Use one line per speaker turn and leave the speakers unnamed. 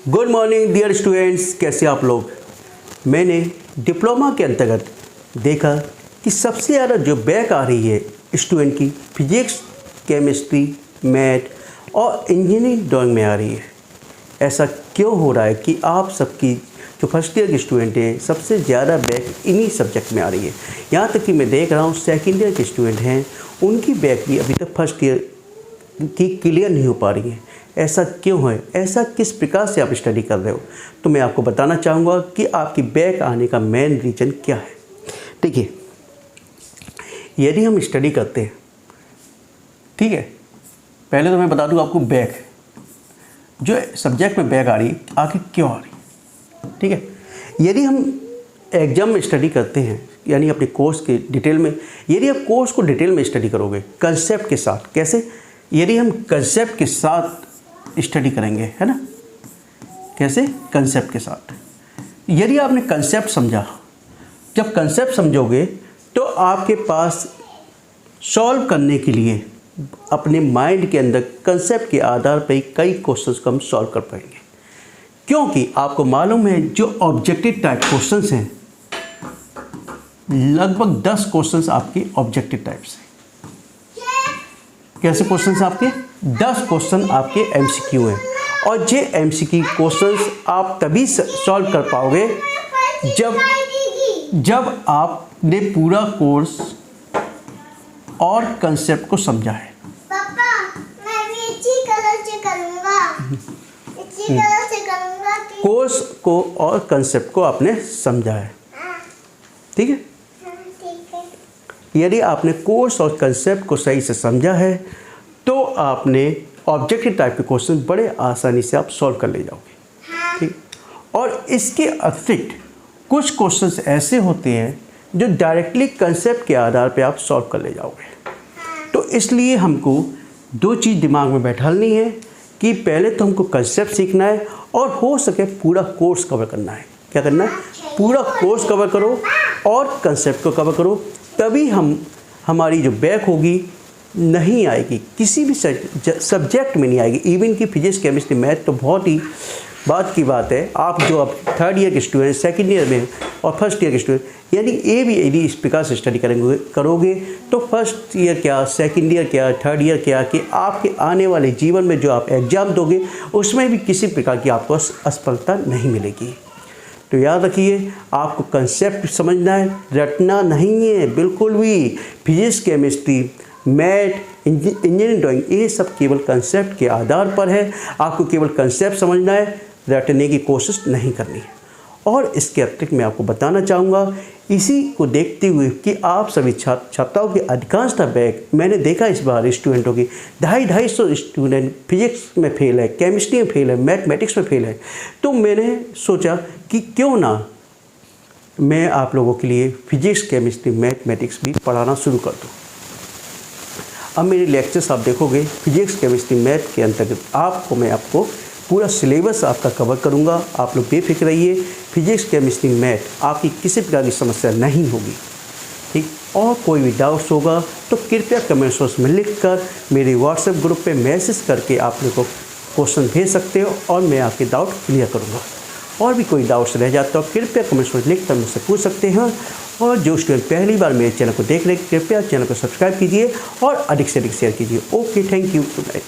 Good morning dear students, कैसे आप लोग। मैंने डिप्लोमा के अंतर्गत देखा कि सबसे ज़्यादा जो बैक आ रही है स्टूडेंट की फिजिक्स, केमिस्ट्री, मैथ और इंजीनियरिंग ड्राइंग में आ रही है। ऐसा क्यों हो रहा है कि आप सबकी जो फर्स्ट ईयर के स्टूडेंट हैं सबसे ज़्यादा बैक इन्हीं सब्जेक्ट में आ रही है। यहाँ तक कि मैं देख रहा हूँ सेकेंड ईयर के स्टूडेंट हैं, उनकी बैक भी अभी तक फर्स्ट ईयर की क्लियर नहीं हो पा रही है। ऐसा क्यों है, ऐसा किस प्रकार से आप स्टडी कर रहे हो, तो मैं आपको बताना चाहूँगा कि आपकी बैक आने का मेन रीज़न क्या है। देखिए, यदि हम स्टडी करते हैं, ठीक है, पहले तो मैं बता दूँ आपको बैक जो सब्जेक्ट में बैक आ रही आखिर क्यों आ रही, ठीक है। यदि हम एग्ज़ाम में स्टडी करते हैं, यानी अपने कोर्स के डिटेल में, यदि आप कोर्स को डिटेल में स्टडी करोगे कंसेप्ट के साथ, कैसे, यदि हम कंसेप्ट के साथ स्टडी करेंगे, है ना, कैसे, कंसेप्ट के साथ। यदि आपने कंसेप्ट समझा, जब कंसेप्ट समझोगे तो आपके पास सॉल्व करने के लिए अपने माइंड के अंदर कंसेप्ट के आधार पर कई क्वेश्चंस को हम सॉल्व कर पाएंगे। क्योंकि आपको मालूम है जो ऑब्जेक्टिव टाइप क्वेश्चंस हैं, लगभग 10 क्वेश्चंस आपके ऑब्जेक्टिव टाइप्स हैं। कैसे क्वेश्चंस आपके 10 क्वेश्चन आपके एमसीक्यू हैं, और ये एमसीक्यू क्वेश्चंस आप तभी सॉल्व कर पाओगे जब आपने पूरा कोर्स और कंसेप्ट को समझा है।
पापा, मैं भी इसी कलर से करूँगा, इसी कलर से करूँगा कि
कोर्स को और कंसेप्ट को आपने समझा है, ठीक है।
ठीक है।
यदि आपने कोर्स और कंसेप्ट को सही से समझा है तो आपने ऑब्जेक्टिव टाइप के क्वेश्चन बड़े आसानी से आप सॉल्व कर ले जाओगे, ठीक। और इसके अतिरिक्त कुछ क्वेश्चंस ऐसे होते हैं जो डायरेक्टली कंसेप्ट के आधार पे आप सॉल्व कर ले जाओगे। तो इसलिए हमको दो चीज़ दिमाग में बैठानी है कि पहले तो हमको कंसेप्ट सीखना है और हो सके पूरा कोर्स कवर करना है। क्या करना है, पूरा कोर्स कवर करो और कंसेप्ट को कवर करो, तभी हमारी जो बैक होगी नहीं आएगी, किसी भी सब्जेक्ट में नहीं आएगी। इवन की फिजिक्स, केमिस्ट्री, मैथ तो बहुत ही बात की बात है। आप जो अब थर्ड ईयर के स्टूडेंट, सेकंड ईयर में और फर्स्ट ईयर के स्टूडेंट, यदि इस प्रकार से स्टडी करोगे तो फर्स्ट ईयर क्या, सेकंड ईयर क्या, थर्ड ईयर क्या, कि आपके आने वाले जीवन में जो आप एग्ज़ाम दोगे उसमें भी किसी प्रकार की आपको असफलता नहीं मिलेगी। तो याद रखिए, आपको कंसेप्ट समझना है, रटना नहीं है बिल्कुल भी। Physics, chemistry, math, engineering drawing, ये सब केवल कंसेप्ट के आधार पर है। आपको केवल कंसेप्ट समझना है, रटने की कोशिश नहीं करनी है। और इसके अतिरिक्त मैं आपको बताना चाहूँगा, इसी को देखते हुए कि आप सभी छात्राओं के अधिकांशतः बैक मैंने देखा इस बार स्टूडेंटों की 250 स्टूडेंट फिजिक्स में फेल है, केमिस्ट्री में फेल है, मैथमेटिक्स में फेल है। तो मैंने सोचा कि क्यों ना मैं आप लोगों के लिए फिजिक्स, केमिस्ट्री, मैथमेटिक्स भी पढ़ाना शुरू कर दूँ। अब मेरे लेक्चर्स आप देखोगे फिजिक्स, केमिस्ट्री, मैथ के अंतर्गत मैं आपको पूरा सिलेबस आपका कवर करूंगा। आप लोग बेफिक्र रहिए, फिजिक्स, केमिस्ट्री, मैथ आपकी किसी प्रकार की समस्या नहीं होगी, ठीक। और कोई भी डाउट्स होगा तो कृपया कमेंट बॉक्स में लिखकर मेरे व्हाट्सएप ग्रुप पे मैसेज करके आप लोग को क्वेश्चन भेज सकते हो और मैं आपके डाउट क्लियर करूँगा। और भी कोई डाउट्स रह जाता हो कृपया कमेंट बॉक्स में लिखकर मुझसे पूछ सकते हैं। और जो स्टूडेंट पहली बार मेरे चैनल को देख रहे हैं, कृपया चैनल को सब्सक्राइब कीजिए और अधिक से अधिक शेयर कीजिए। Okay, thank you, good night.